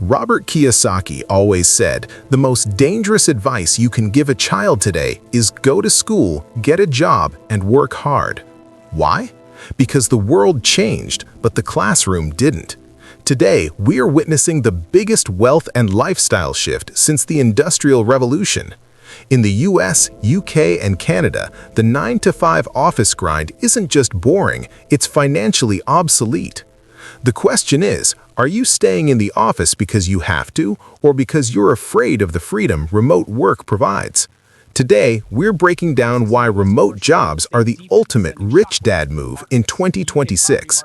Robert Kiyosaki always said, the most dangerous advice you can give a child today is go to school, get a job, and work hard. Why? Because the world changed, but the classroom didn't. Today, we are witnessing the biggest wealth and lifestyle shift since the Industrial Revolution. In the US, UK, and Canada, the 9-to-5 office grind isn't just boring, it's financially obsolete. The question is, are you staying in the office because you have to, or because you're afraid of the freedom remote work provides? Today, we're breaking down why remote jobs are the ultimate rich dad move in 2026.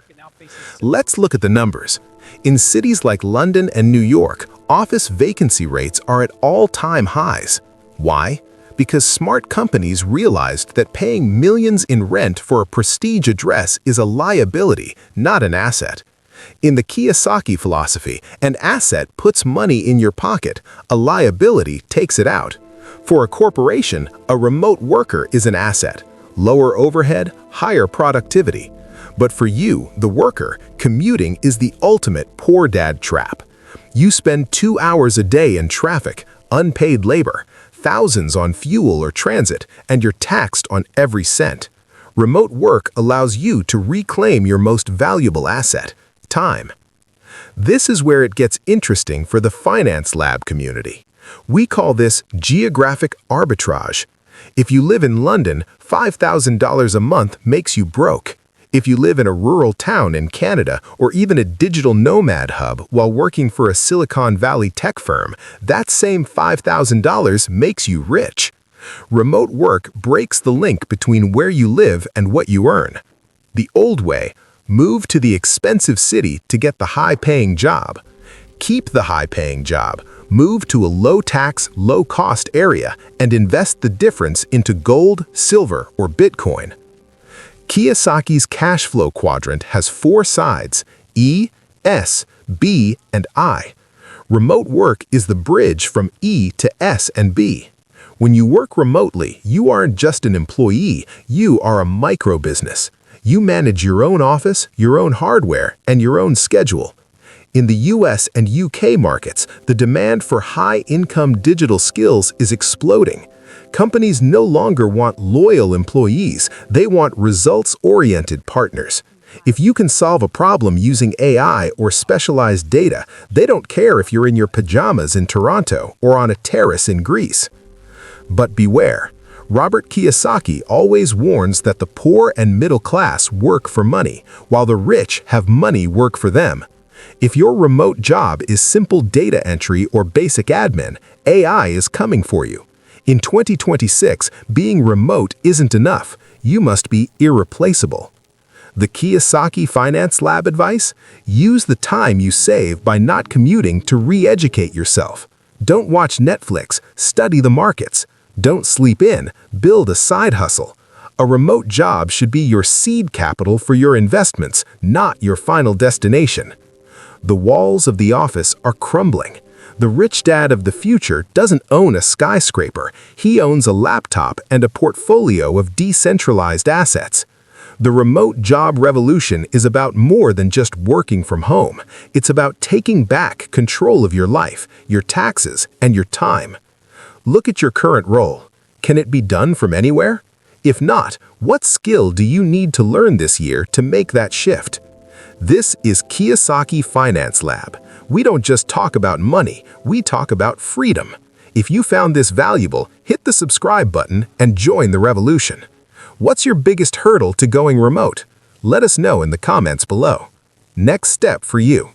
Let's look at the numbers. In cities like London and New York, office vacancy rates are at all-time highs. Why? Because smart companies realized that paying millions in rent for a prestige address is a liability, not an asset. In the Kiyosaki philosophy, an asset puts money in your pocket, a liability takes it out. For a corporation, a remote worker is an asset, lower overhead, higher productivity. But for you, the worker, commuting is the ultimate poor dad trap. You spend 2 hours a day in traffic, unpaid labor, thousands on fuel or transit, and you're taxed on every cent. Remote work allows you to reclaim your most valuable asset, time. This is where it gets interesting for the Finance Lab community. We call this Geographic Arbitrage. If you live in London, $5,000 a month makes you broke. If you live in a rural town in Canada or even a digital nomad hub while working for a Silicon Valley tech firm, that same $5,000 makes you rich. Remote work breaks the link between where you live and what you earn. The old way, move to the expensive city to get the high-paying job. Keep the high-paying job, move to a low-tax, low-cost area, and invest the difference into gold, silver, or Bitcoin. Kiyosaki's cash flow quadrant has 4 sides, E, S, B, and I. Remote work is the bridge from E to S and B. When you work remotely, you aren't just an employee, you are a micro-business. You manage your own office, your own hardware, and your own schedule. In the US and UK markets, the demand for high-income digital skills is exploding. Companies no longer want loyal employees, they want results-oriented partners. If you can solve a problem using AI or specialized data, they don't care if you're in your pajamas in Toronto or on a terrace in Greece. But beware, Robert Kiyosaki always warns that the poor and middle class work for money, while the rich have money work for them. If your remote job is simple data entry or basic admin, AI is coming for you. In 2026, being remote isn't enough. You must be irreplaceable. The Kiyosaki Finance Lab advice? Use the time you save by not commuting to re-educate yourself. Don't watch Netflix, study the markets. Don't sleep in, build a side hustle. A remote job should be your seed capital for your investments, not your final destination. The walls of the office are crumbling. The rich dad of the future doesn't own a skyscraper, he owns a laptop and a portfolio of decentralized assets. The remote job revolution is about more than just working from home. It's about taking back control of your life, your taxes, and your time. Look at your current role. Can it be done from anywhere? If not, what skill do you need to learn this year to make that shift? This is Kiyosaki Finance Lab. We don't just talk about money, we talk about freedom. If you found this valuable, hit the subscribe button and join the revolution. What's your biggest hurdle to going remote? Let us know in the comments below. Next step for you.